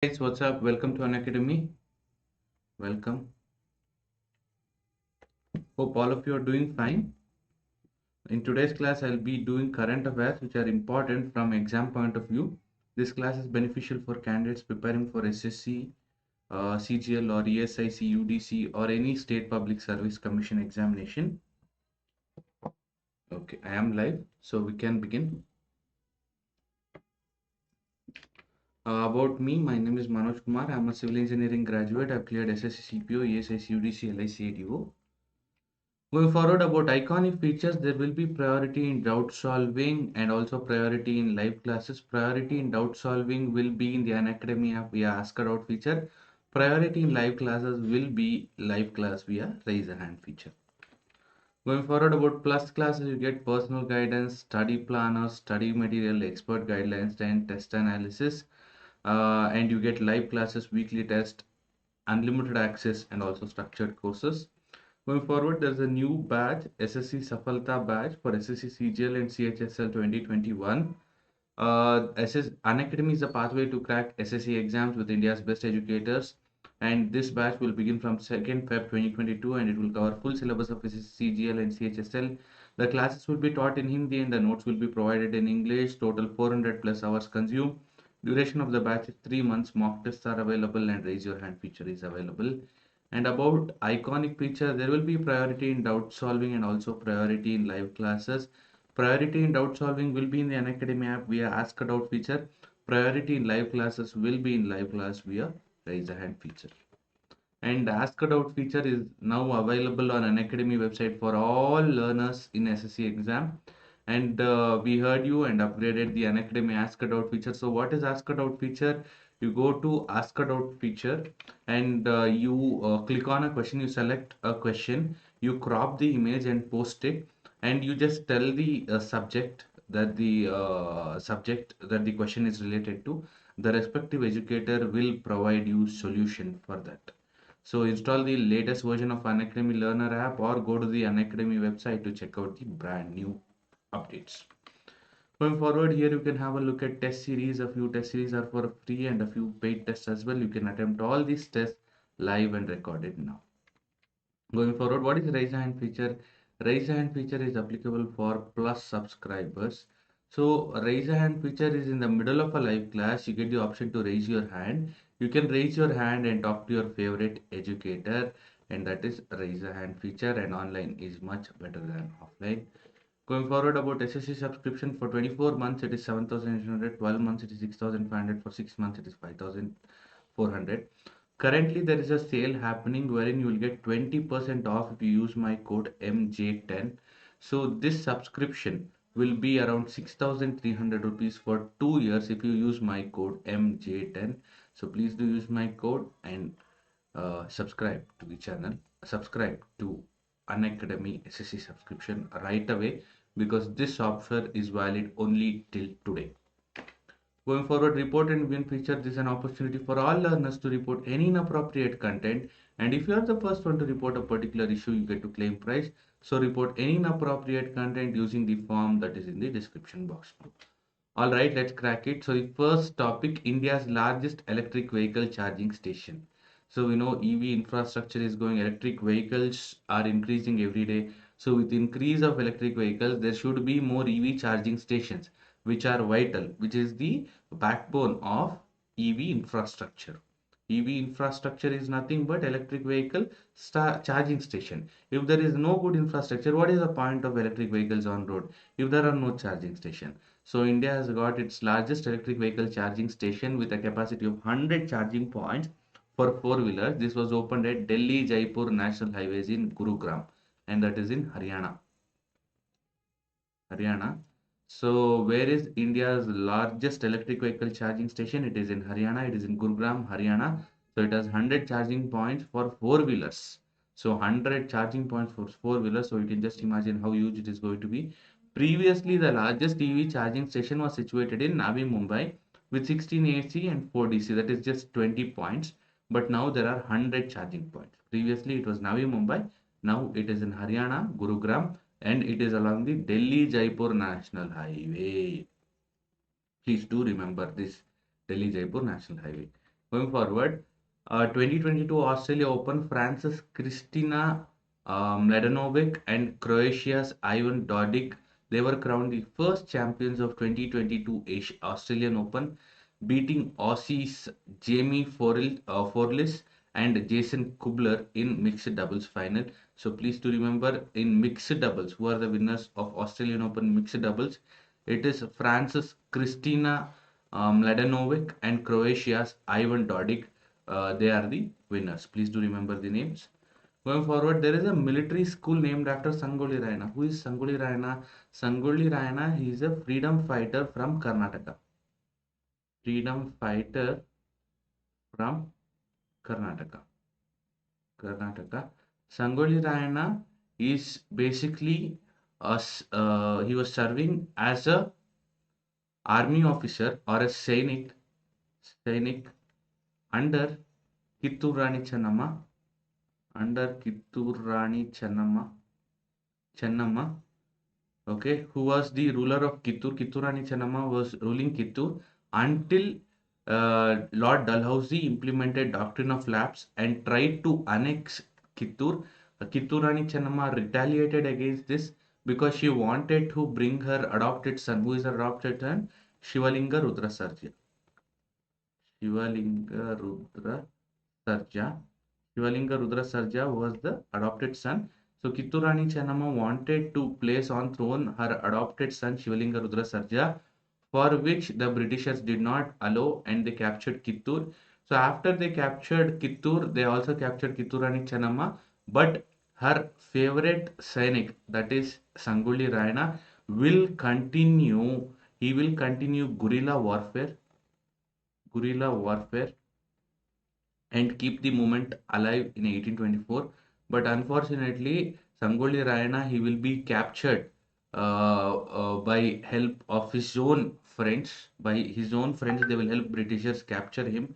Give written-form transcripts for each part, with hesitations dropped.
Guys, what's up? Welcome to Unacademy. Welcome. Hope all of you are doing fine. In today's class, I'll be doing current affairs which are important from exam point of view. This class is beneficial for candidates preparing for SSC, CGL or ESIC UDC or any state public service commission examination. Okay, I am live, so we can begin. About me, my name is Manoj Kumar. I'm a civil engineering graduate. I've cleared SSC CPO, ESIC UDC, LIC ADO. Going forward about iconic features, there will be priority in doubt solving and also priority in live classes. Priority in doubt solving will be in the Unacademy app via Ask a Doubt feature. Priority in live classes will be live class via Raise a Hand feature. Going forward about plus classes, you get personal guidance, study planners, study material, expert guidelines, and test analysis. And you get live classes, weekly test, unlimited access, and also structured courses. Going forward, there's a new batch, SSC Safalta batch for SSC CGL and CHSL 2021. Unacademy is a pathway to crack SSC exams with India's best educators. And this batch will begin from 2nd Feb 2022 and it will cover full syllabus of SSC CGL and CHSL. The classes will be taught in Hindi and the notes will be provided in English. Total 400 plus hours consumed. Duration of the batch is 3 months. Mock tests are available and raise your hand feature is available. And about iconic feature, there will be priority in doubt solving and also priority in live classes. Priority in doubt solving will be in the Unacademy app via Ask a Doubt feature. Priority in live classes will be in live class via Raise a Hand feature. And Ask a Doubt feature is now available on Unacademy website for all learners in SSC exam. And we heard you and upgraded the Unacademy Ask a Doubt feature. So what is Ask a Doubt feature? You go to Ask a Doubt feature and you click on a question, you select a question, you crop the image and post it, and you just tell the subject that the question is related to. The respective educator will provide you solution for that. So install the latest version of Unacademy Learner app or go to the Unacademy website to check out the brand new updates. Going forward, here you can have a look at test series. A few test series are for free and a few paid tests as well. You can attempt all these tests live and recorded now. Going forward, what is raise a hand feature? Raise a hand feature is applicable for plus subscribers. So raise a hand feature is in the middle of a live class. You get the option to raise your hand. You can raise your hand and talk to your favorite educator, and that is raise a hand feature, and online is much better than offline. Going forward about SSC subscription for 24 months it is 7,800, 12 months it is 6,500, for 6 months it is 5,400. Currently there is a sale happening wherein you will get 20% off if you use my code MJ10. So this subscription will be around 6,300 rupees for 2 years if you use my code MJ10. So please do use my code and subscribe to the channel, subscribe to Unacademy SSC subscription right away because this offer is valid only till today. Going forward, report and win feature. This is an opportunity for all learners to report any inappropriate content. And if you are the first one to report a particular issue, you get to claim prize. So report any inappropriate content using the form that is in the description box. All right, let's crack it. So the first topic, India's largest electric vehicle charging station. So we know EV infrastructure is going, electric vehicles are increasing every day. So with increase of electric vehicles, there should be more EV charging stations, which are vital, which is the backbone of EV infrastructure. EV infrastructure is nothing but electric vehicle charging station. If there is no good infrastructure, what is the point of electric vehicles on road if there are no charging station? So India has got its largest electric vehicle charging station with a capacity of 100 charging points for four-wheelers. This was opened at Delhi Jaipur National Highways in Gurugram, and that is in Haryana. Haryana. So where is India's largest electric vehicle charging station? It is in Haryana. It is in Gurugram, Haryana. So it has 100 charging points for four-wheelers. So 100 charging points for four-wheelers. So you can just imagine how huge it is going to be. Previously, the largest EV charging station was situated in Navi Mumbai with 16 AC and 4 DC. That is just 20 points. But now there are 100 charging points. Previously, it was Navi Mumbai. Now it is in Haryana, Gurugram, and it is along the Delhi Jaipur National Highway. Please do remember this Delhi Jaipur National Highway. Going forward, 2022 Australia Open, France's Kristina Mladenovic and Croatia's Ivan Dodig, they were crowned the first champions of 2022 Australian Open, beating Aussies Jamie Forlis and Jason Kubler in mixed doubles final. So please do remember, in mixed doubles, who are the winners of Australian Open mixed doubles? It is France's Kristina Mladenovic and Croatia's Ivan Dodig. They are the winners. Please do remember the names. Going forward, there is a military school named after Sangolli Raina. Who is Sangolli Raina? Sangolli Raina, he is a freedom fighter from Karnataka. Freedom fighter from Karnataka. Karnataka. Sangolli Raina is basically he was serving as a army officer or a Sainik under Kittur Rani Chennamma, Chennamma, okay, who was the ruler of Kittur. Kittur Rani Chennamma was ruling Kittur until Lord Dalhousie implemented doctrine of lapse and tried to annex Kittur. Kittur Rani Chennamma retaliated against this because she wanted to bring her adopted son. Who is her adopted son? Shivalinga Rudra Sarja. Shivalinga Rudra Sarja. Shivalinga Rudra Sarja was the adopted son. So Kittur Rani Chennamma wanted to place on throne her adopted son Shivalinga Rudra Sarja, for which the Britishers did not allow and they captured Kittur. So after they captured Kittur, they also captured Kittur Rani Chennamma, but her favorite Sainik, that is Sangolli Raina, he will continue guerrilla warfare and keep the movement alive in 1824. But unfortunately, Sangolli Raina, he will be captured by help of his own friends. By his own friends, they will help Britishers capture him,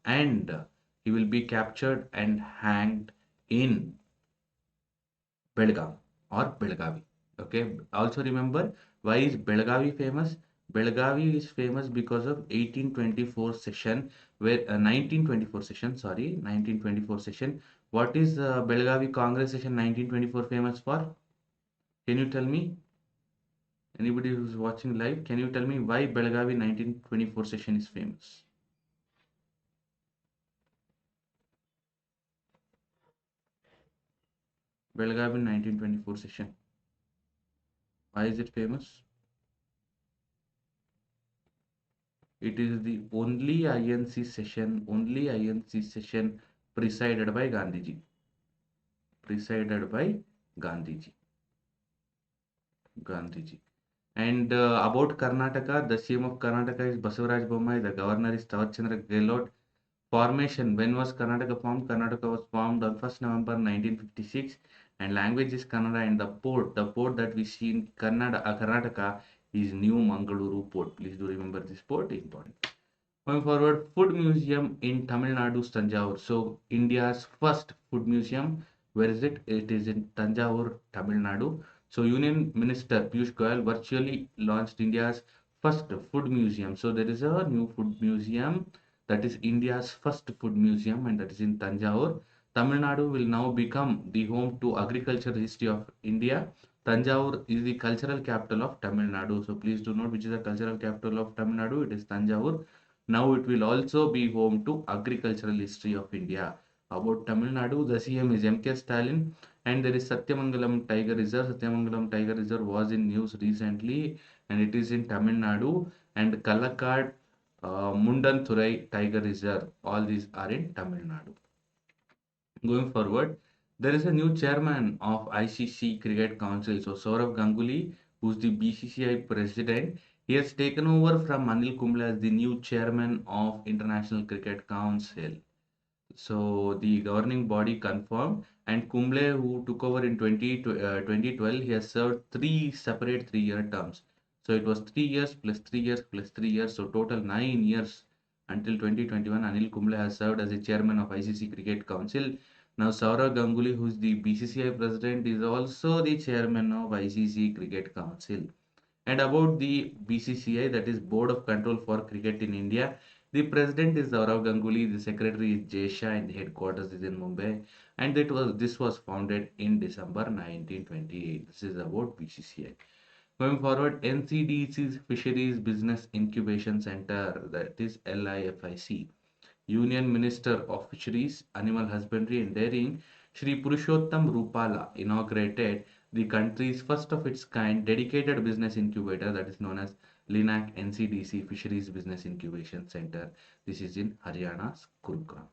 and he will be captured and hanged in Belgaum or Belgavi. Okay. Also remember, why is Belgavi famous? Belgavi is famous because of 1824 session, where 1924 session. Sorry, 1924 session. What is Belgavi Congress session 1924 famous for? Can you tell me? Anybody who's watching live, can you tell me why Belgavi 1924 session is famous? Belgavi 1924 session. Why is it famous? It is the only INC session presided by Gandhiji. Presided by Gandhiji. And about Karnataka, the CM of Karnataka is Basavaraj Bommai, the governor is Tavachandra Gehlot. Formation, when was Karnataka formed? Karnataka was formed on 1st November 1956, and language is Kannada, and the port that we see in Karnataka is New Mangaluru port. Please do remember this port, important. Going forward, food museum in Tamil Nadu's Tanjavur. So India's first food museum, where is it? It is in Tanjavur, Tamil Nadu. So Union Minister Piyush Goyal virtually launched India's first food museum. So there is a new food museum, that is India's first food museum, and that is in Tanjavur. Tamil Nadu will now become the home to agricultural history of India. Tanjavur is the cultural capital of Tamil Nadu. So please do note which is the cultural capital of Tamil Nadu. It is Tanjavur. Now it will also be home to agricultural history of India. About Tamil Nadu, the CM is M.K. Stalin, and there is Satyamangalam Tiger Reserve. Satyamangalam Tiger Reserve was in news recently, and it is in Tamil Nadu. And Kalakkad, Mundanturai Tiger Reserve. All these are in Tamil Nadu. Going forward, there is a new chairman of ICC Cricket Council. So Saurav Ganguly, who's the BCCI president, he has taken over from Anil Kumble as the new chairman of International Cricket Council. So the governing body confirmed, and Kumble, who took over in 2012, he has served three separate 3-year terms. So it was 3 years plus 3 years plus 3 years. So total 9 years until 2021. Anil Kumble has served as the chairman of ICC Cricket Council. Now Saurav Ganguly, who is the BCCI president, is also the chairman of ICC Cricket Council. And about the BCCI, that is Board of Control for Cricket in India, The president is Gaurav Ganguly, the secretary is Jesha, and the headquarters is in Mumbai. And this was founded in December 1928. This is about BCCI. Going forward, NCDC's Fisheries Business Incubation Center, that is LIFIC. Union Minister of Fisheries, Animal Husbandry and Dairying, Shri Purushottam Rupala, inaugurated the country's first of its kind dedicated business incubator, that is known as LINAC NCDC Fisheries Business Incubation Center. This is in Haryana's Gurugram.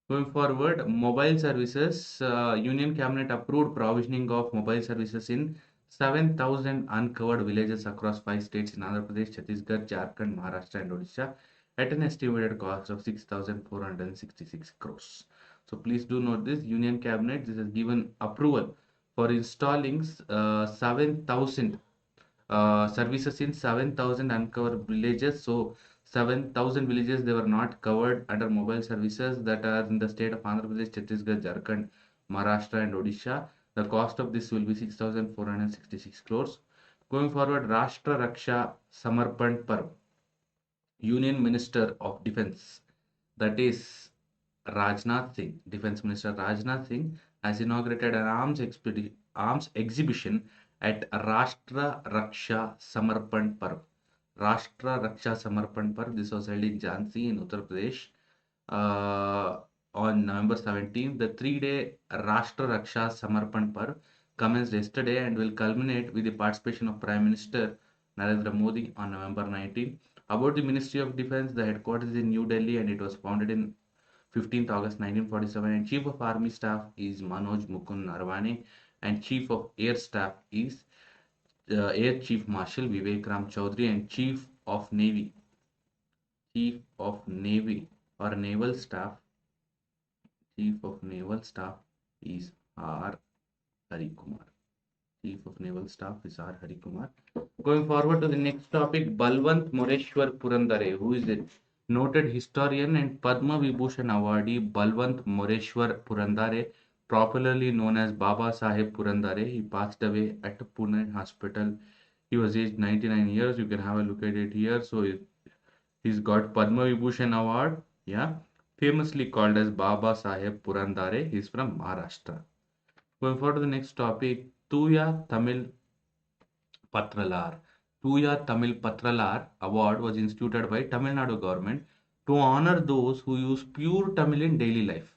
Going forward, mobile services, Union Cabinet approved provisioning of mobile services in 7,000 uncovered villages across 5 states in Andhra Pradesh, Chhattisgarh, Jharkhand, Maharashtra, and Odisha at an estimated cost of 6,466 crores. So please do note this, Union Cabinet, this has given approval for installing 7,000 services in 7,000 uncovered villages. So 7,000 villages they were not covered under mobile services that are in the state of Andhra Pradesh, Chhattisgarh, Jharkhand, Maharashtra, and Odisha. The cost of this will be 6,466 crores. Going forward, Rashtra Raksha Samarpan Parv, Union Minister of Defense, that is Rajnath Singh, Defense Minister Rajnath Singh, has inaugurated an arms exhibition at Rashtra Raksha Samarpan Parv. Rashtra Raksha Samarpan Parv. This was held in Jhansi in Uttar Pradesh uh, on November 17th. The 3-day Rashtra Raksha Samarpan Parv commenced yesterday and will culminate with the participation of Prime Minister Narendra Modi on November 19th. About the Ministry of Defense, the headquarters is in New Delhi and it was founded in 15th August 1947, and Chief of Army Staff is Manoj Mukund Narwane, and Chief of Air Staff is Air Chief Marshal Vivek Ram Chaudhary, and Chief of Navy or Naval Staff, Chief of Naval Staff is R. Hari Kumar. Chief of Naval Staff is R. Hari Kumar. Going forward to the next topic, Balwant Moreshwar Purandare. Who is it? Noted historian and Padma Vibhushan awardee Balwant Moreshwar Purandare, popularly known as Baba Saheb Purandare. He passed away at Pune Hospital. He was aged 99 years. You can have a look at it here. So he's got Padma Vibhushan Award. Yeah. Famously called as Baba Saheb Purandare. He's from Maharashtra. Going forward to the next topic, Tuya Tamil Patralar. Tuya Tamil Patralar Award was instituted by Tamil Nadu government to honor those who use pure Tamil in daily life.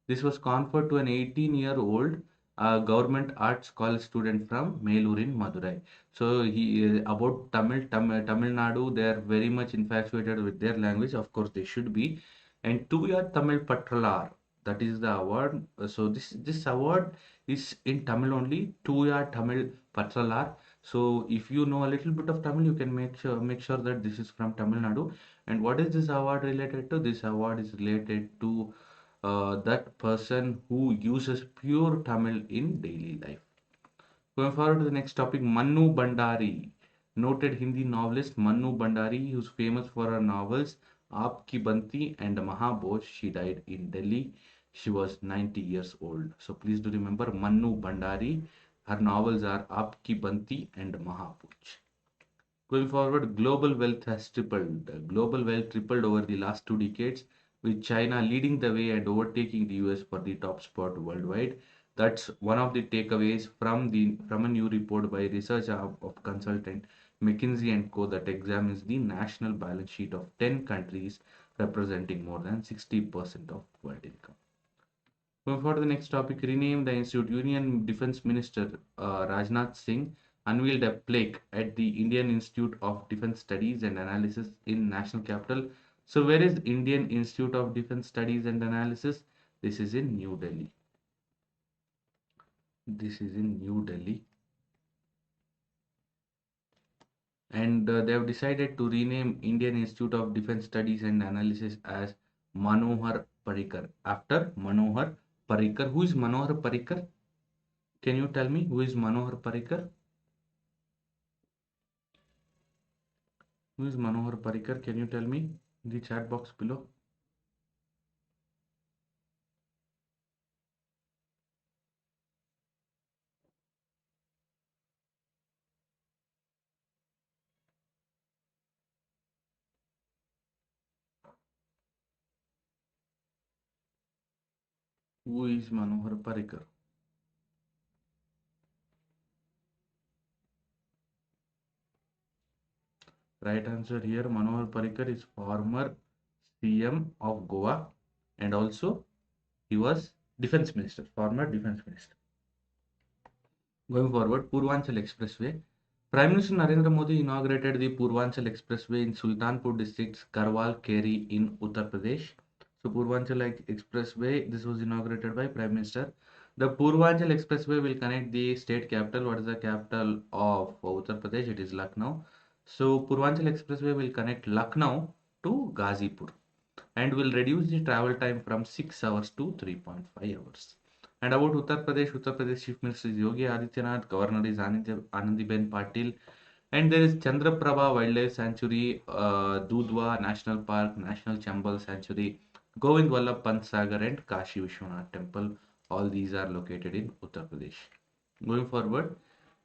This was conferred to an 18-year-old government arts college student from Melur in Madurai. So he about Tamil Nadu, they are very much infatuated with their language. Of course, they should be. And Tuya Tamil Patralar, that is the award. So this award is in Tamil only. Tuya Tamil Patralar. So if you know a little bit of Tamil, you can make sure that this is from Tamil Nadu. And what is this award related to? This award is related to that person who uses pure Tamil in daily life. Going forward to the next topic, Mannu Bandari, noted Hindi novelist Mannu Bandari, who's famous for her novels Aapki Banti and Mahaboj. She died in Delhi. She was 90 years old. So please do remember Mannu Bandari. Her novels are Aapki Banti and Mahaboj. Going forward, global wealth has tripled. Global wealth tripled over the last 2 decades, with China leading the way and overtaking the US for the top spot worldwide. That's one of the takeaways from a new report by research of consultant McKinsey and Co. that examines the national balance sheet of 10 countries representing more than 60% of world income. Going forward to the next topic, rename the institute. Union Defense Minister Rajnath Singh unveiled a plaque at the Indian Institute of Defense Studies and Analysis in National Capital. So where is Indian Institute of Defense Studies and Analysis? This is in New Delhi. This is in New Delhi. And they have decided to rename Indian Institute of Defense Studies and Analysis as Manohar Parrikar after Manohar Parrikar. Who is Manohar Parrikar? Can you tell me who is Manohar Parrikar? Who is Manohar Parrikar? Can you tell me in the chat box below? Who is Manohar Parrikar? Right answer here, Manohar Parrikar is former CM of Goa, and also he was defense minister, former defense minister. Going forward, Purvanchal Expressway. Prime Minister Narendra Modi inaugurated the Purvanchal Expressway in Sultanpur district's Karwal Keri in Uttar Pradesh. So Purvanchal Expressway, this was inaugurated by Prime Minister. The Purvanchal Expressway will connect the state capital. What is the capital of Uttar Pradesh? It is Lucknow. So Purvanchal Expressway will connect Lucknow to Ghazipur and will reduce the travel time from 6 hours to 3.5 hours. And about Uttar Pradesh Chief Minister is Yogi Adityanath, Governor is Anandiben Patil, and there is Chandraprabha Wildlife Sanctuary, Dudhwa National Park, National Chambal Sanctuary, Govind Vallabh Pant Sagar, and Kashi Vishwanath Temple. All these are located in Uttar Pradesh. Going forward,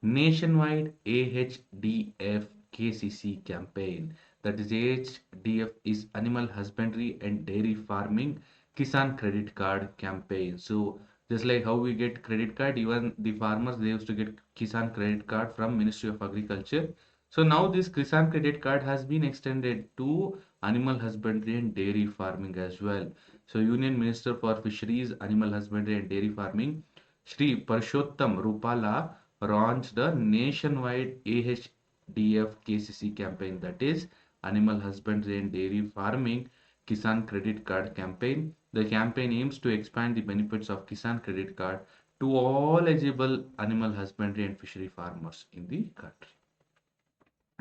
nationwide AHDF KCC campaign. That is AHDF is Animal Husbandry and Dairy Farming Kisan Credit Card campaign. So just like how we get credit card, even the farmers they used to get Kisan credit card from Ministry of Agriculture. So now this Kisan credit card has been extended to animal husbandry and dairy farming as well. So Union Minister for Fisheries, Animal Husbandry and Dairy Farming Shri Parshottam Rupala launched the nationwide AHDF KCC campaign, that is Animal Husbandry and Dairy Farming Kisan Credit Card campaign. The campaign aims to expand the benefits of Kisan Credit Card to all eligible animal husbandry and fishery farmers in the country.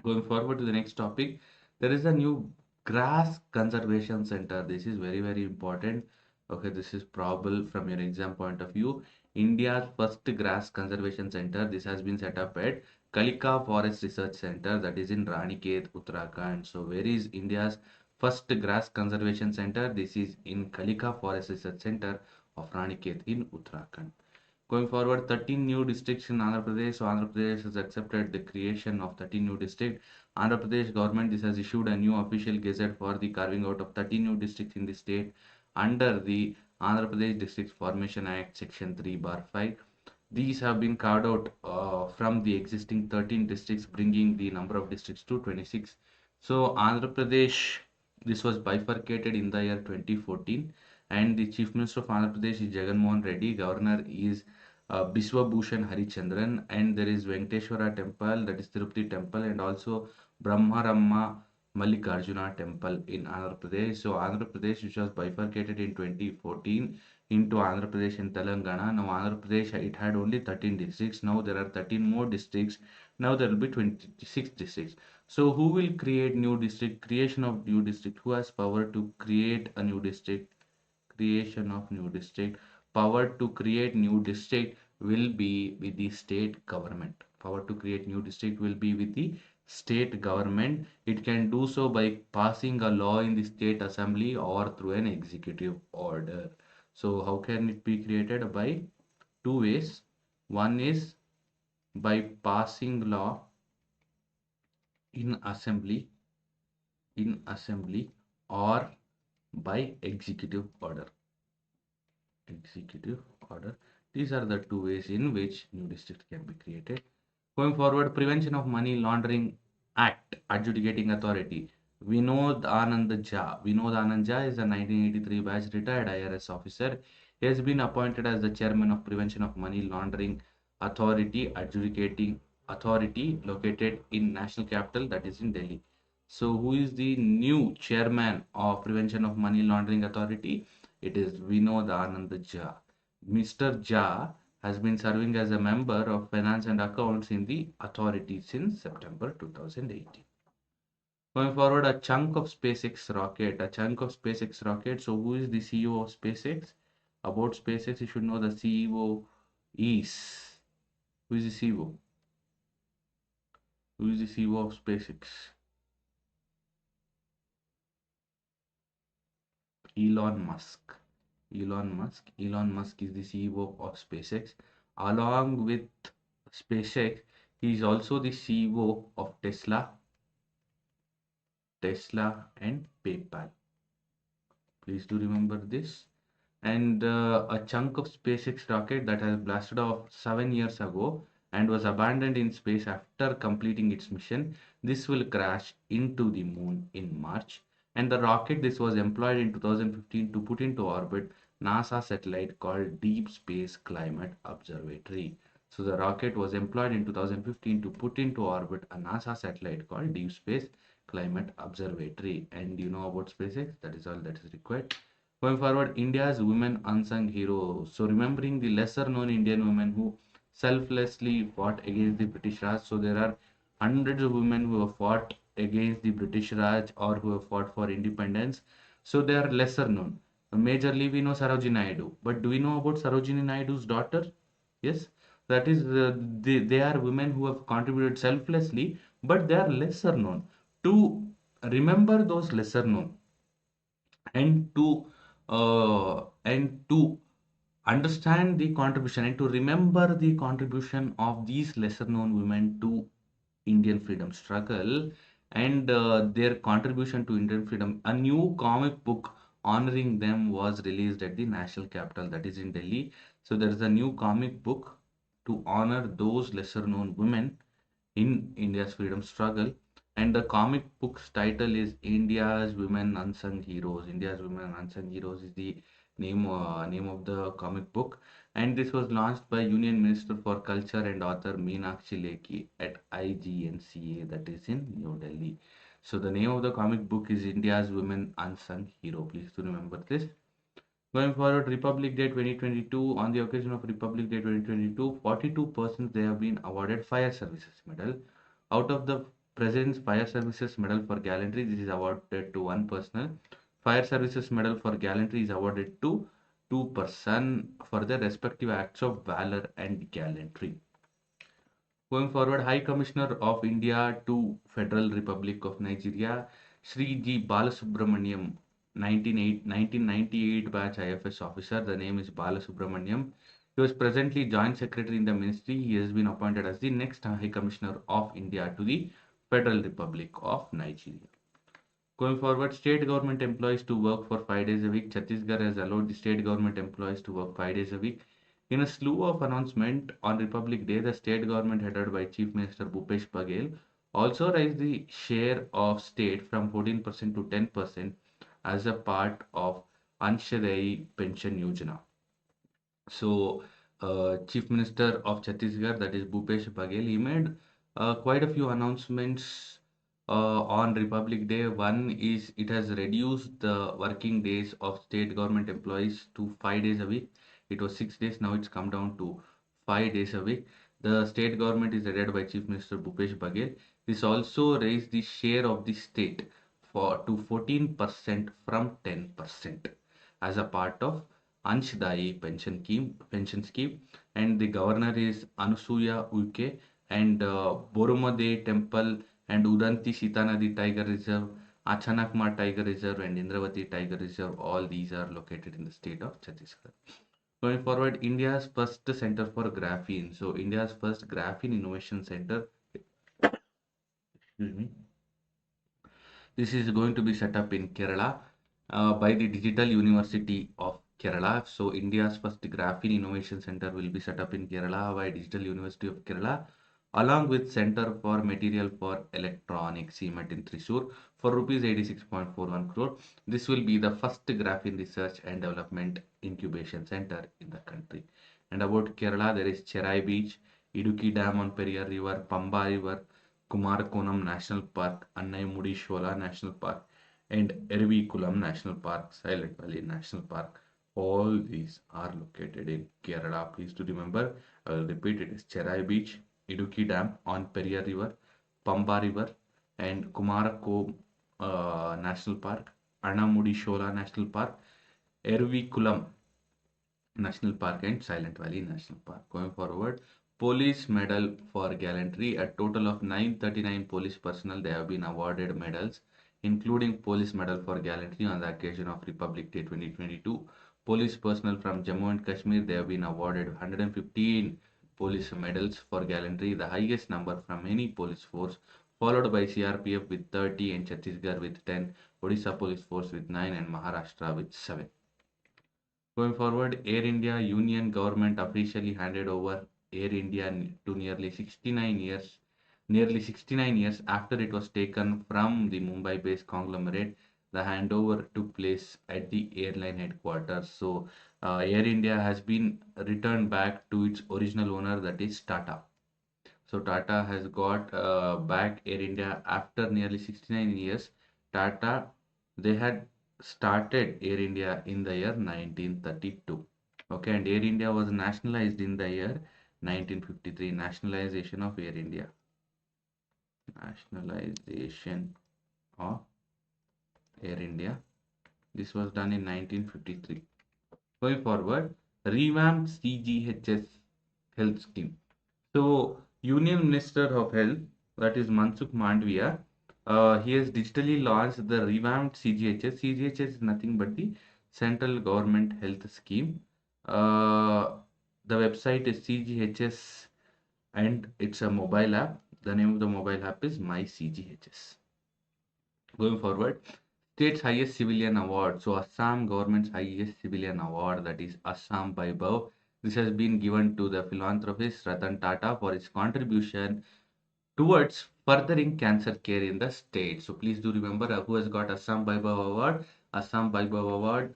Going forward to the next topic, there is a new grass conservation center. This is very, very important. Okay, this is probable from your exam point of view. India's first grass conservation center. This has been set up at Kalika Forest Research Center, that is in Ranikhet, Uttarakhand. So, where is India's first grass conservation center? This is in Kalika Forest Research Center of Ranikhet in Uttarakhand. Going forward, 13 new districts in Andhra Pradesh. So Andhra Pradesh has accepted the creation of 13 new districts. Andhra Pradesh government this has issued a new official gazette for the carving out of 13 new districts in the state under the Andhra Pradesh Districts Formation Act Section 3/5. These have been carved out from the existing 13 districts, bringing the number of districts to 26. So Andhra Pradesh, this was bifurcated in the year 2014, and the Chief Minister of Andhra Pradesh is Jagan Mohan Reddy. Governor is Biswa Bhushan Harichandran, and there is Venkateshwara Temple, that is Tirupati Temple, and also Brahmaramma Mallikarjuna Temple in Andhra Pradesh. So Andhra Pradesh, which was bifurcated in 2014 into Andhra Pradesh and Telangana. Now Andhra Pradesh it had only 13 districts. Now there are 13 more districts. Now there will be 26 districts. So who will create new district? Creation of new district. Who has power to create a new district? Creation of new district. Power to create new district will be with the state government. Power to create new district will be with the state government. It can do so by passing a law in the state assembly or through an executive order. So how can it be created? By two ways. One is by passing law in assembly or by executive order. Executive order. These are the two ways in which new district can be created. Going forward, Prevention of Money Laundering Act Adjudicating Authority. Vinod Anand Jha. Vinod Anand Jha is a 1983 batch retired IRS officer. He has been appointed as the chairman of Prevention of Money Laundering Authority Adjudicating Authority located in National Capital, that is in Delhi. So who is the new chairman of Prevention of Money Laundering Authority? It is Vinod Anand Jha. Mr. Jha has been serving as a member of Finance and Accounts in the authority since September 2018. Going forward, a chunk of SpaceX rocket. A chunk of SpaceX rocket. So, who is the CEO of SpaceX? About SpaceX, you should know the CEO is. Who is the CEO? Who is the CEO of SpaceX? Elon Musk. Elon Musk is the CEO of SpaceX. Along with SpaceX, he is also the CEO of Tesla and PayPal. Please do remember this. and a chunk of SpaceX rocket that has blasted off 7 years ago and was abandoned in space after completing its mission. This will crash into the moon in March. And the rocket, this was employed in 2015 to put into orbit NASA satellite called Deep Space Climate Observatory. So the rocket was employed in 2015 to put into orbit a NASA satellite called Deep Space Climate Observatory. And you know about SpaceX? That is all that is required. Going forward, India's women unsung heroes. So remembering the lesser known Indian women who selflessly fought against the British Raj. So there are hundreds of women who have fought against the British Raj or who have fought for independence. So they are lesser known. Majorly we know Sarojini Naidu. But do we know about Sarojini Naidu's daughter? Yes, that is, they are women who have contributed selflessly, but they are lesser known. To remember those lesser known and to understand the contribution and to remember the contribution of these lesser known women to Indian freedom struggle and their contribution to Indian freedom, a new comic book honoring them was released at the national capital, that is in Delhi. So there is a new comic book to honor those lesser known women in India's freedom struggle. And the comic book's title is India's Women Unsung Heroes. India's Women Unsung Heroes is the name of the comic book. And this was launched by Union Minister for Culture and author Meenakshi Lekhi at IGNCA, that is in New Delhi. So the name of the comic book is India's Women Unsung Hero. Please to remember this. Going forward, Republic Day 2022, on the occasion of Republic Day 2022, 42 persons they have been awarded Fire Services Medal. Out of the President's Fire Services Medal for Gallantry, this is awarded to one person. Fire Services Medal for Gallantry is awarded to two persons for their respective acts of valor and gallantry. Going forward, High Commissioner of India to Federal Republic of Nigeria, Sri G. Balasubramaniam, 1998 batch IFS officer. The name is Balasubramaniam. He was presently Joint Secretary in the Ministry. He has been appointed as the next High Commissioner of India to the Federal Republic of Nigeria. Going forward, state government employees to work for 5 days a week. Chhattisgarh has allowed the state government employees to work 5 days a week. In a slew of announcement on Republic Day, the state government headed by Chief Minister Bhupesh Baghel also raised the share of state from 14% to 10% as a part of Anshadayi Pension Yojana. So, Chief Minister of Chhattisgarh, that is Bhupesh Baghel, he made quite a few announcements on Republic Day. One is it has reduced the working days of state government employees to 5 days a week. It was 6 days, now it's come down to 5 days a week. The state government is headed by Chief Minister Bhupesh Baghel. This also raised the share of the state to 14% from 10% as a part of Anshdayi pension scheme, and the governor is Anusuya Uike, and Boromade Temple and Udanti Sitanadi Tiger Reserve, Achanakma Tiger Reserve, and Indravati Tiger Reserve. All these are located in the state of Chhattisgarh. Going forward, India's first center for graphene. So India's first graphene innovation center. Excuse me. This is going to be set up in Kerala by the Digital University of Kerala. So India's first graphene innovation center will be set up in Kerala by Digital University of Kerala, along with Center for Material for Electronics CMET in Thrissur for rupees 86.41 crore. This will be the first graphene research and development incubation center in the country. And about Kerala, there is Cherai Beach, Idukki Dam on Periyar River, Pamba River, Kumarakonam National Park, Annai National Park, and Ervikulam National Park, Silent Valley National Park. All these are located in Kerala. Please to remember, I will repeat it is Cherai Beach, Idukki Dam on Periyar River, Pamba River, and Kumarakom National Park, Annamudishola National Park, Ervikulam National Park, and Silent Valley National Park. Going forward, Police Medal for Gallantry. A total of 939 police personnel they have been awarded medals, including Police Medal for Gallantry on the occasion of Republic Day 2022. Police personnel from Jammu and Kashmir they have been awarded 115 police medals for gallantry, the highest number from any police force, followed by CRPF with 30 and Chhattisgarh with 10, Odisha Police Force with 9 and Maharashtra with 7. Going forward, Air India Union government officially handed over Air India to nearly 69 years after it was taken from the Mumbai-based conglomerate. The handover took place at the airline headquarters. So, Air India has been returned back to its original owner, that is Tata. So Tata has got back Air India after nearly 69 years. Tata, they had started Air India in the year 1932. Okay, and Air India was nationalized in the year 1953. Nationalization of Air India. Nationalization of Air India. This was done in 1953. Going forward, revamped CGHS health scheme. So, Union Minister of Health, that is Mansukh Mandviya, he has digitally launched the revamped CGHS. CGHS is nothing but the Central Government Health Scheme. The website is CGHS and it's a mobile app. The name of the mobile app is My CGHS. Going forward, state's highest civilian award. So Assam government's highest civilian award, that is Assam Vaibhav. This has been given to the philanthropist Ratan Tata for his contribution towards furthering cancer care in the state. So please do remember who has got Assam Vaibhav award. Assam Vaibhav award,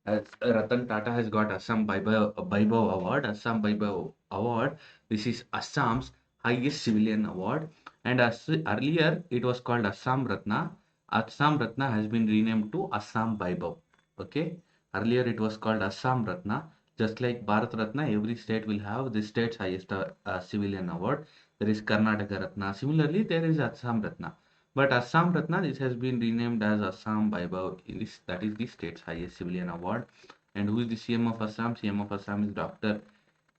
as Ratan Tata has got Assam Vaibhav award. Assam Vaibhav award. This is Assam's highest civilian award. And as earlier it was called Assam Ratna. Assam Ratna has been renamed to Assam Vaibhav. Okay. Earlier it was called Assam Ratna. Just like Bharat Ratna, every state will have the state's highest civilian award. There is Karnataka Ratna. Similarly, there is Assam Ratna. But Assam Ratna, this has been renamed as Assam Vaibhav. That is the state's highest civilian award. And who is the CM of Assam? CM of Assam is Dr.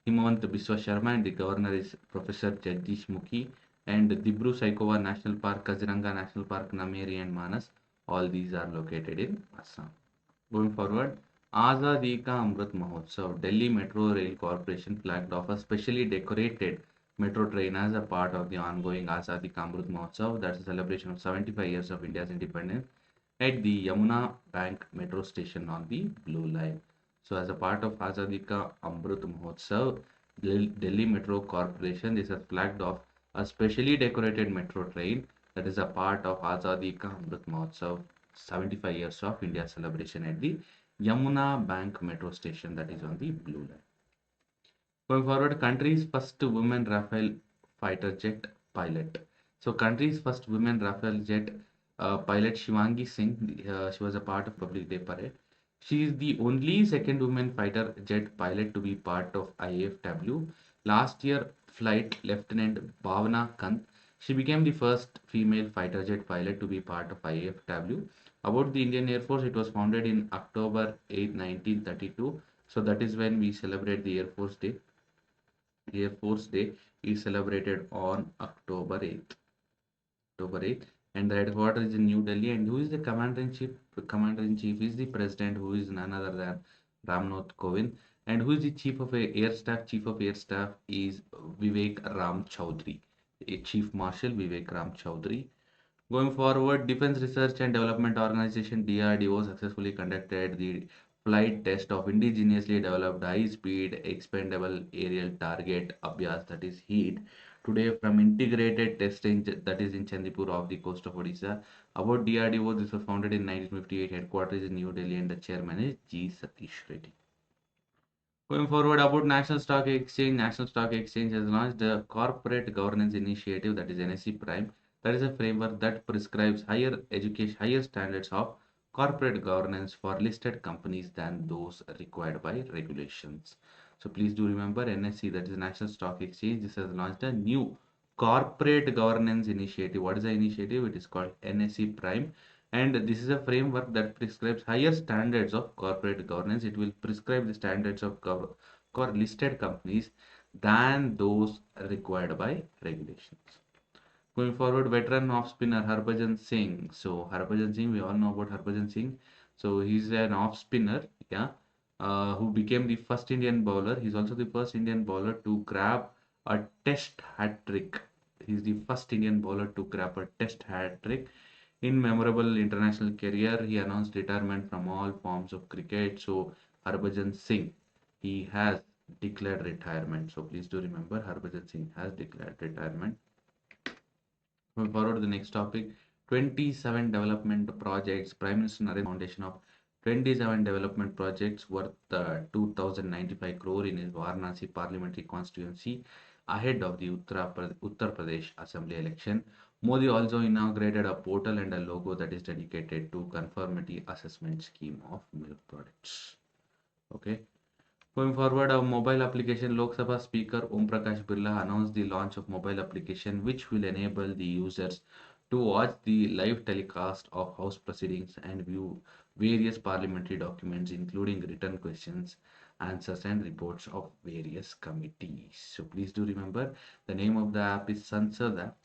Himant Biswa Sharma, and the governor is Professor Jagdish Mukhi. And Dibru Saikova National Park, Kaziranga National Park, Nameri and Manas, all these are located in Assam. Going forward, Azadi Ka Amrit Mahotsav, Delhi Metro Rail Corporation flagged off a specially decorated metro train as a part of the ongoing Azadi Ka Amrit Mahotsav, that's a celebration of 75 years of India's independence, at the Yamuna Bank metro station on the Blue Line. So, as a part of Azadi Ka Amrit Mahotsav, Delhi Metro Corporation is flagged off a specially decorated metro train that is a part of Azadi Ka Amrit Mahotsav, 75 years of India celebration at the Yamuna Bank metro station, that is on the Blue Line. Going forward, country's first women Rafale fighter jet pilot. So, country's first women Rafale jet pilot Shivangi Singh, she was a part of Public Day Parade. She is the only second woman fighter jet pilot to be part of IAFW. Last year, Flight Lieutenant Bhavana Kant, she became the first female fighter jet pilot to be part of IAFW. About the Indian Air Force, it was founded in October 8, 1932. So that is when we celebrate the Air Force Day. Air Force Day is celebrated on October 8th. October 8th. And the headquarters is in New Delhi. And who is the commander in chief? The commander in chief is the president, who is none other than Ramnath Kovind. And who is the chief of air staff? Chief of air staff is Vivek Ram Chaudhary. Chief Marshal Vivek Ram Chaudhary. Going forward, Defense Research and Development Organization DRDO successfully conducted the flight test of indigenously developed high-speed expendable aerial target Abhyas, that is HEAT, today from integrated testing that is in Chandipur off the coast of Odisha. About DRDO, this was founded in 1958, headquarters in New Delhi, and the chairman is G. Satish Reddy. Going forward, about National Stock Exchange, National Stock Exchange has launched a corporate governance initiative, that is NSE Prime. That is a framework that prescribes higher standards of corporate governance for listed companies than those required by regulations. So please do remember NSE, that is National Stock Exchange. This has launched a new corporate governance initiative. What is the initiative? It is called NSE Prime. And this is a framework that prescribes higher standards of corporate governance. It will prescribe the standards of listed companies than those required by regulations. Going forward, veteran off spinner Harbhajan Singh. So Harbhajan Singh, we all know about Harbhajan Singh. So he's an off spinner, yeah, who became the first Indian bowler. He's also the first Indian bowler to grab a test hat trick. He's the first Indian bowler to grab a test hat trick. In memorable international career, he announced retirement from all forms of cricket. So Harbhajan Singh, he has declared retirement. So please do remember Harbhajan Singh has declared retirement. Moving forward to the next topic, 27 development projects. Prime Minister Narendra foundation of 27 development projects worth 2,095 crore in his Varanasi parliamentary constituency ahead of the Uttar Pradesh Assembly election. Modi also inaugurated a portal and a logo that is dedicated to conformity assessment scheme of milk products. Okay. Going forward, a mobile application. Lok Sabha Speaker Om Prakash Birla announced the launch of mobile application which will enable the users to watch the live telecast of House proceedings and view various parliamentary documents including written questions, answers and reports of various committees. So please do remember the name of the app is Sansad app.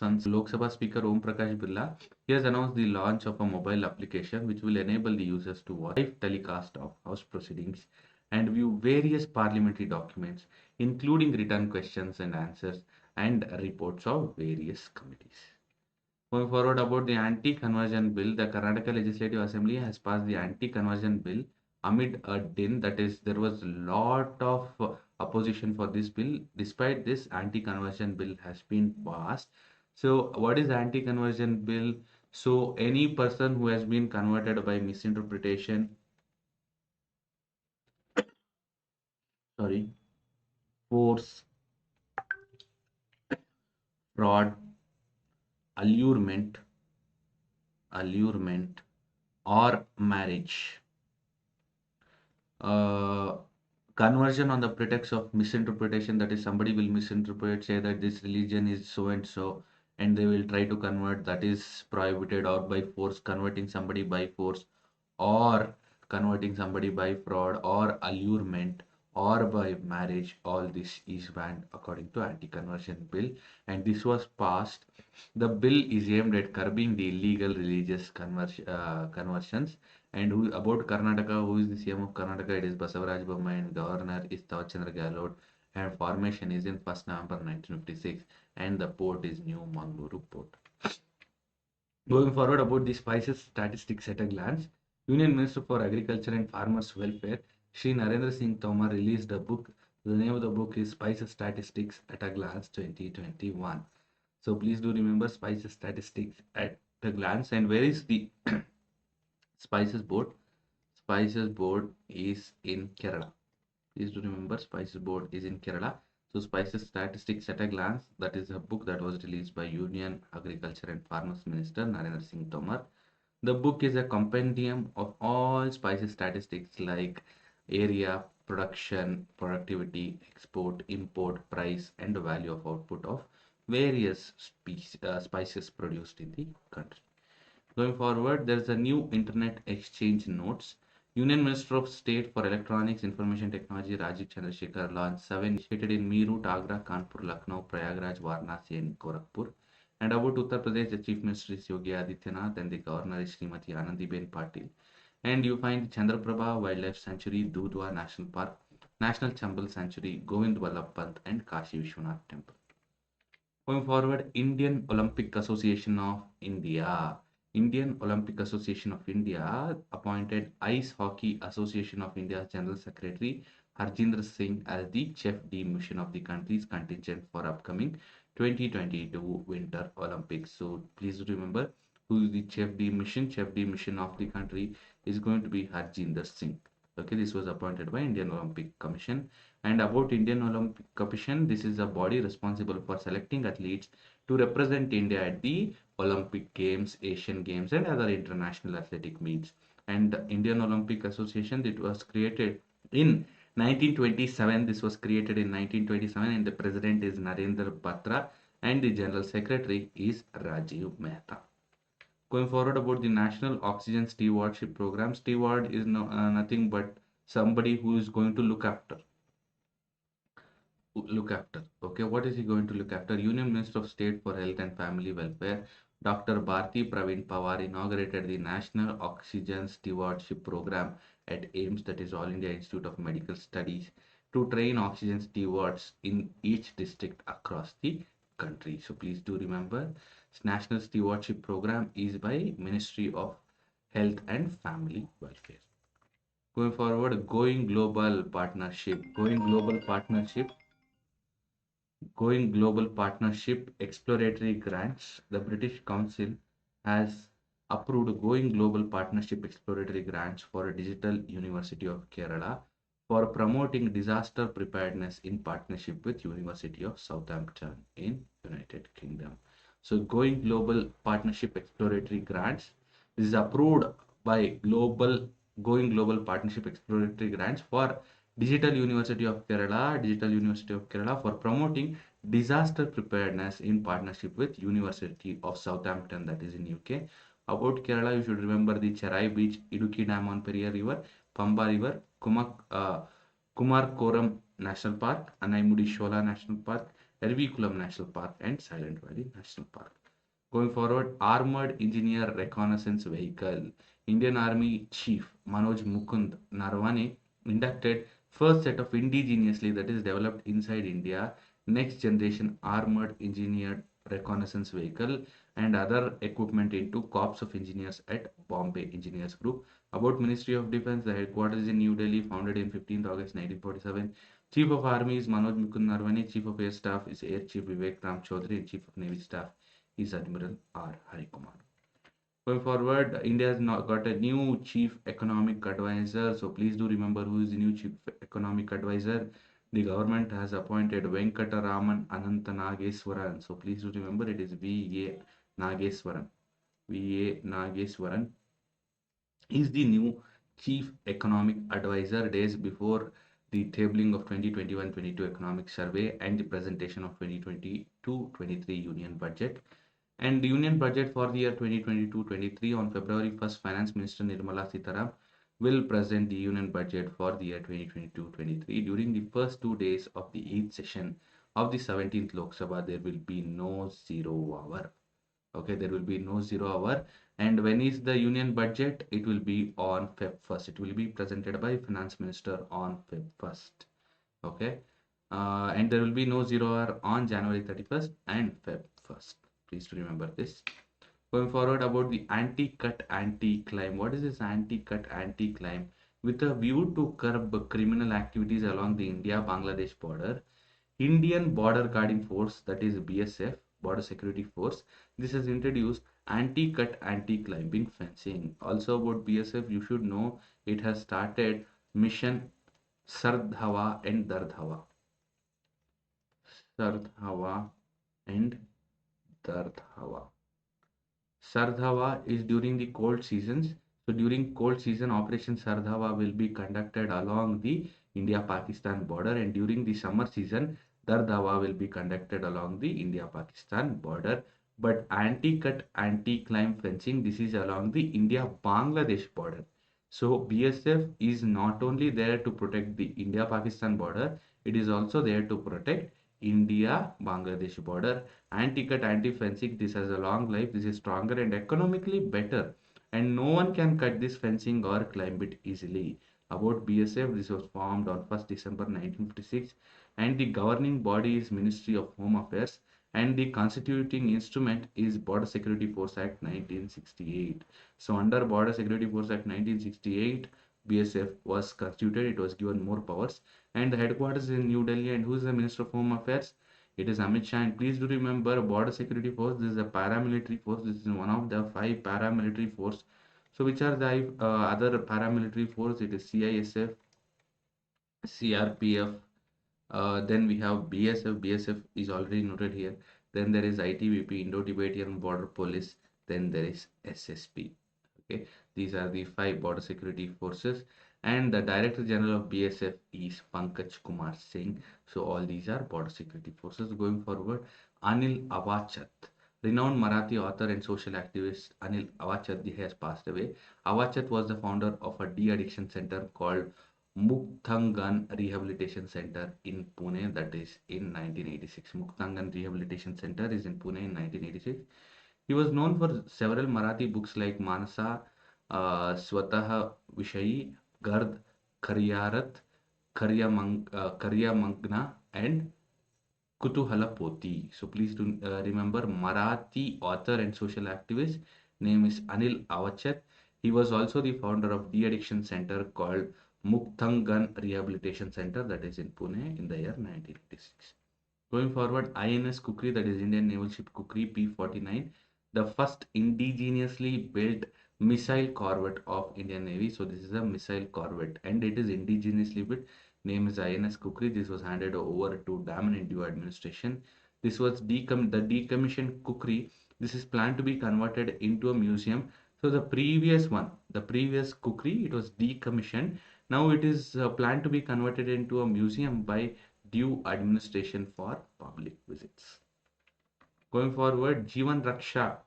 Lok Sabha Speaker Om Prakash Birla, he has announced the launch of a mobile application which will enable the users to watch live telecast of House proceedings and view various parliamentary documents, including written questions and answers and reports of various committees. Going forward about the anti-conversion bill, the Karnataka Legislative Assembly has passed the anti-conversion bill amid a din, that is, there was a lot of opposition for this bill. Despite this, anti-conversion bill has been passed. So what is anti-conversion bill? So any person who has been converted by misinterpretation, sorry, force, fraud, allurement, or marriage, uh, conversion on the pretext of misinterpretation, that is somebody will misinterpret, say that this religion is so and so, and they will try to convert, that is prohibited, or by force, converting somebody by force, or converting somebody by fraud or allurement or by marriage. All this is banned according to anti-conversion bill, and this was passed. The bill is aimed at curbing the illegal religious conversions. And about Karnataka, who is the CM of Karnataka? It is Basavaraj Bommai, and Governor is Tavachandra Gehlot, and formation is in 1st November 1956, and the port is New Mangaluru Port. Going forward about the spices statistics at a glance, Union Minister for Agriculture and Farmers Welfare, Shri Narendra Singh Tomar, released a book. The name of the book is Spices Statistics at a Glance 2021. So please do remember spices statistics at a glance. And where is the spices board? Spices board is in Kerala. Please do remember spices board is in Kerala. So Spices Statistics at a Glance, that is a book that was released by Union Agriculture and Farmers Minister Narendra Singh Tomar. The book is a compendium of all spices statistics like area, production, productivity, export, import, price, and the value of output of various spices produced in the country. Going forward, there is a new internet exchange notes. Union Minister of State for Electronics Information Technology Rajiv Chandrasekhar launched 7 initiated in Meerut, Agra, Kanpur, Lucknow, Prayagraj, Varanasi, and Gorakhpur. And about Uttar Pradesh, the Chief Minister is Yogi Adityanath and the Governor is Srimati Anandiben Patil. And you find Chandraprabha Wildlife Sanctuary, Dudhwa National Park, National Chambal Sanctuary, Govind Vallabh Pant, and Kashi Vishwanath Temple. Going forward, Indian Olympic Association of India. Indian Olympic Association of India appointed Ice Hockey Association of India's General Secretary Harjinder Singh as the chief de mission of the country's contingent for upcoming 2022 Winter Olympics. So please remember who is the chief de mission. Chief de mission of the country is going to be Harjinder Singh. Okay, this was appointed by Indian Olympic Commission. And about Indian Olympic Commission, this is a body responsible for selecting athletes to represent India at the Olympic Games, Asian Games, and other international athletic meets. And the Indian Olympic Association, it was created in 1927. This was created in 1927, and the president is Narendra Batra, and the general secretary is Rajiv Mehta. Going forward about the National Oxygen Stewardship Program, steward is nothing but somebody who is going to look after. Okay, what is he going to look after? Union Minister of State for Health and Family Welfare, Dr. Bharti Praveen Pawar, inaugurated the National Oxygen Stewardship Program at AIMS, that is All India Institute of Medical Studies, to train oxygen stewards in each district across the country. So please do remember, National Stewardship Program is by Ministry of Health and Family Welfare. Going forward, Going Global Partnership. Going Global Partnership Exploratory Grants. The British Council has approved Going Global Partnership Exploratory Grants for Digital University of Kerala for promoting disaster preparedness in partnership with University of Southampton in United Kingdom. So Going Global Partnership Exploratory Grants. This is approved by Going Global Partnership Exploratory Grants for Digital University of Kerala for promoting disaster preparedness in partnership with University of Southampton, that is in UK. About Kerala, you should remember the Cherai Beach, Idukki Dam on Periyar River, Pamba River, Kumarkoram National Park, Anaimudi Shola National Park, Ervikulam National Park, and Silent Valley National Park. Going forward, Armored Engineer Reconnaissance Vehicle. Indian Army Chief Manoj Mukund Narwane inducted first set of indigenously, that is developed inside India, next generation armored engineered reconnaissance vehicle and other equipment into Corps of Engineers at Bombay Engineers Group. About Ministry of Defense, the headquarters in New Delhi, founded in 15th August 1947. Chief of Army is Manoj Mukund Narwane. Chief of Air Staff is Air Chief Vivek Ram Chaudhary, and Chief of Navy Staff is Admiral R. Harikumar. Going forward, India has now got a new chief economic advisor. So please do remember who is the new chief economic advisor. The government has appointed Venkataraman Ananta Nageswaran. So please do remember it is V.A. Nageswaran. V.A. Nageswaran is the new chief economic advisor days before the tabling of 2021-22 economic survey and the presentation of 2022-23 union budget. And the union budget for the year 2022-23 on February 1st, Finance Minister Nirmala Sitaram will present the union budget for the year 2022-23. During the first 2 days of the 8th session of the 17th Lok Sabha, there will be no 0 hour. Okay, there will be no 0 hour. And when is the union budget? It will be on Feb 1st. It will be presented by Finance Minister on Feb 1st. Okay. And there will be no 0 hour on January 31st and Feb 1st. Please remember this. Going forward, about the anti-cut, anti-climb. What is this anti-cut, anti-climb? With a view to curb criminal activities along the India-Bangladesh border, Indian Border Guarding Force, that is BSF, Border Security Force, this has introduced anti-cut, anti-climbing fencing. Also about BSF, you should know it has started Mission Sardhawa and Dardhawa. Sardhawa and Dardhawa. Sardhawa is during the cold seasons. So during cold season, Operation Sardhawa will be conducted along the India-Pakistan border, and during the summer season, Dardhawa will be conducted along the India-Pakistan border. But anti-cut, anti-climb fencing, this is along the India-Bangladesh border. So BSF is not only there to protect the India-Pakistan border, it is also there to protect India-Bangladesh border. Anti-cut, anti-fencing, this has a long life, this is stronger and economically better, and no one can cut this fencing or climb it easily. About BSF, this was formed on 1st December 1956, and the governing body is Ministry of Home Affairs, and the constituting instrument is Border Security Force Act 1968. So under Border Security Force Act 1968, BSF was constituted, it was given more powers, and the headquarters is in New Delhi. And who is the Minister of Home Affairs? It is Amit Shah. And please do remember, Border Security Force, this is a paramilitary force. This is one of the 5 paramilitary force. So which are the other paramilitary force? It is CISF, CRPF. Then we have BSF. BSF is already noted here. Then there is ITBP, Indo-Tibetan Border Police. Then there is SSP. Okay, these are the 5 border security forces, and the Director General of BSF is Pankaj Kumar Singh. So all these are border security forces. Going forward, Anil Avachat, renowned Marathi author and social activist Anil Avachat has passed away. Avachat was the founder of a de-addiction center called Mukthangan Rehabilitation Center in Pune, that is in 1986. Mukthangan Rehabilitation Center is in Pune in 1986. He was known for several Marathi books like Manasa, Swatah Vishayi, Gard, Karyarat, Karya Magna, and Kutuhala Poti. So please do remember, Marathi author and social activist name is Anil Avachat. He was also the founder of de-addiction center called Mukthangan Rehabilitation Center, that is in Pune, in the year 1986. Going forward, INS Kukri, that is Indian Naval Ship Kukri P-49, the first indigenously built missile corvette of Indian Navy. So this is a missile corvette and it is indigenously built. Name is INS Kukri. This was handed over to Daman India administration. This was the decommissioned Kukri. This is planned to be converted into a museum. So the previous one, the previous Kukri, it was decommissioned. Now it is planned to be converted into a museum by due administration for public visits. Going forward, Jeevan Raksha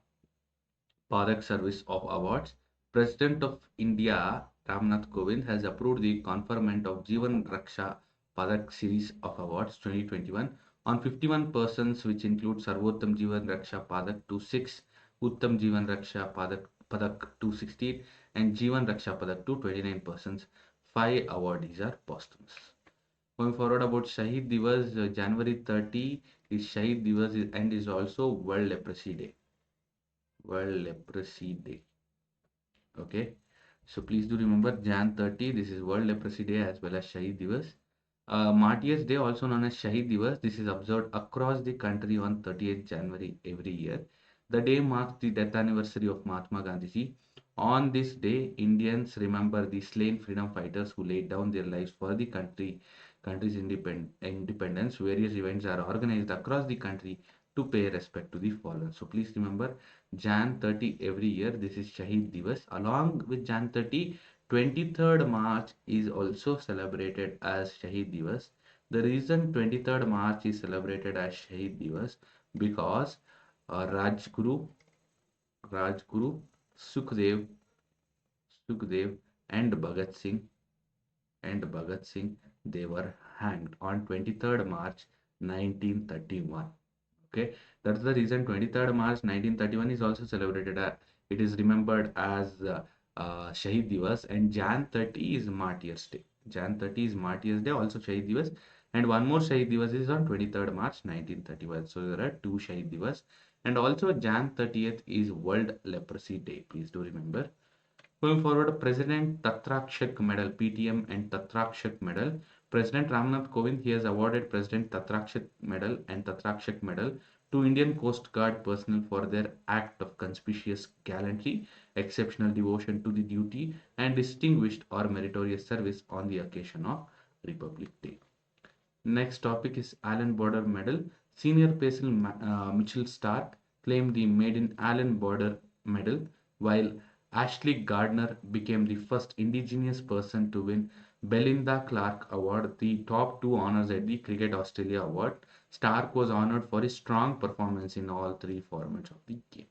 Padak Service of Awards. President of India Ramnath Kovind has approved the conferment of Jeevan Raksha Padak Series of Awards 2021 on 51 persons, which include Sarvottam Jeevan Raksha Padak 26, Uttam Jeevan Raksha Padak 216, and Jeevan Raksha Padak 29 persons. 5 awardees are posthumous. Going forward about Shahid Divas, January 30 is Shahid Divas and is also World Leprosy Day. World Leprosy Day. Okay. So please do remember Jan 30, this is World Leprosy Day as well as Shahid Divas. Martyrs Day, also known as Shahid Divas, this is observed across the country on 30th January every year. The day marks the death anniversary of Mahatma Gandhi. On this day, Indians remember the slain freedom fighters who laid down their lives for the country's independence. Various events are organized across the country to pay respect to the fallen. So please remember Jan 30 every year. This is Shahid Divas. Along with Jan 30, 23rd March is also celebrated as Shahid Divas. The reason 23rd March is celebrated as Shahid Divas because Rajguru, Sukhdev, Sukhdev and Bhagat Singh, they were hanged on 23rd March 1931. Okay, that's the reason 23rd March 1931 is also celebrated. It is remembered as Shahid Divas, and Jan 30 is Martyrs Day. Jan 30 is Martyrs Day, also Shahid Divas, and one more Shahid Divas is on 23rd March 1931. So there are two Shahid Divas, and also Jan 30th is World Leprosy Day. Please do remember. Going forward, President Tatrakshak Medal, PTM and Tatrakshak Medal. President Ramnath Kovind, he has awarded President Tatrakshak Medal and Tatrakshak Medal to Indian Coast Guard personnel for their act of conspicuous gallantry, exceptional devotion to the duty, and distinguished or meritorious service on the occasion of Republic Day. Next topic is Allen Border Medal. Senior Basil Mitchell Stark claimed the Maiden Allen Border Medal, while Ashley Gardner became the first indigenous person to win Belinda Clark Award, the top two honors at the Cricket Australia Award. Stark was honored for his strong performance in all three formats of the game.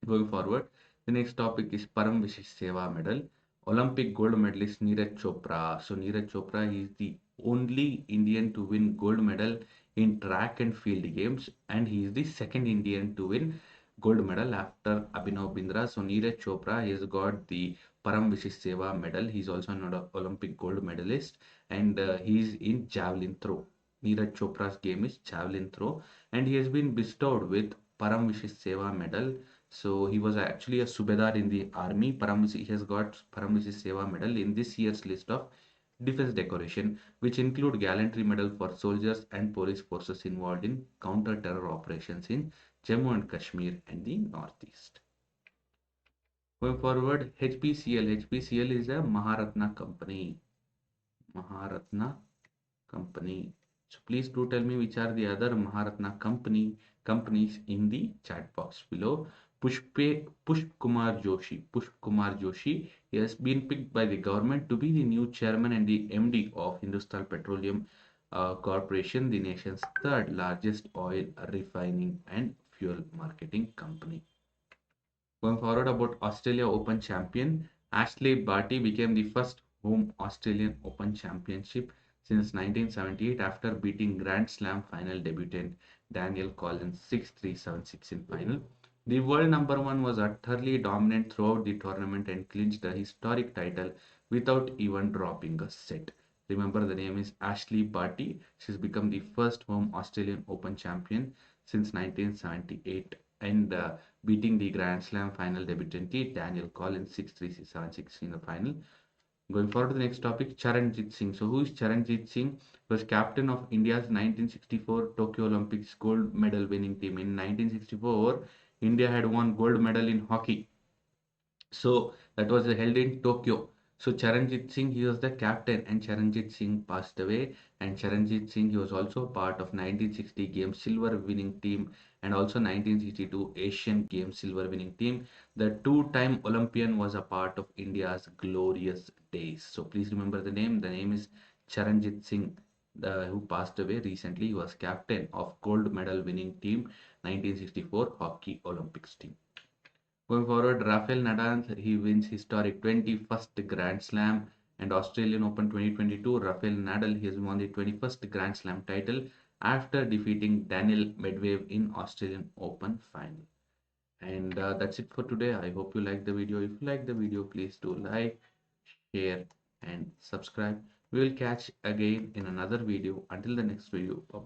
Going forward, the next topic is Param Vishish Seva Medal. Olympic gold medalist Neeraj Chopra. So Neeraj Chopra, he is the only Indian to win gold medal in track and field games, and he is the second Indian to win gold medal after Abhinav Bindra. So Neeraj Chopra, he has got the Param Vishish Seva medal. He's also an Olympic gold medalist, and he's in javelin throw. Neeraj Chopra's game is javelin throw, and he has been bestowed with Param Vishish Seva medal. So he was actually a Subedar in the army. He has got Param Vishish Seva medal in this year's list of defense decoration, which include Gallantry medal for soldiers and police forces involved in counter-terror operations in Jammu and Kashmir and the Northeast. Going forward, HPCL. HPCL is a Maharatna company. Maharatna company. So please do tell me which are the other Maharatna companies in the chat box below. Pushp Kumar Joshi. Pushp Kumar Joshi, he has been picked by the government to be the new chairman and the MD of Hindustan Petroleum Corporation, the nation's third largest oil refining and fuel marketing company. Going forward about Australia Open champion, Ashley Barty became the first home Australian Open championship since 1978 after beating Grand Slam final debutant Daniel Collins 6-3, 7-6 in final. The world number one was utterly dominant throughout the tournament and clinched a historic title without even dropping a set. Remember, the name is Ashley Barty. She's become the first home Australian Open champion since 1978 and beating the Grand Slam final debutant Daniel Collins 6-3, 7-6 in the final. Going forward to the next topic, Charanjit Singh. So who is Charanjit Singh? He was captain of India's 1964 Tokyo Olympics gold medal winning team. In 1964, India had won gold medal in hockey. So that was held in Tokyo. So Charanjit Singh, he was the captain, and Charanjit Singh passed away. And Charanjit Singh, he was also part of 1960 Games silver winning team and also 1962 Asian Games silver winning team. The two-time Olympian was a part of India's glorious days. So please remember the name. The name is Charanjit Singh, who passed away recently. He was captain of gold medal winning team 1964 Hockey Olympics team. Going forward, Rafael Nadal, he wins historic 21st Grand Slam and Australian Open 2022. Rafael Nadal, he has won the 21st Grand Slam title after defeating Daniel Medvedev in Australian Open final. And that's it for today. I hope you like the video. If you like the video, please do like, share, and subscribe. We will catch again in another video. Until the next video, bye bye.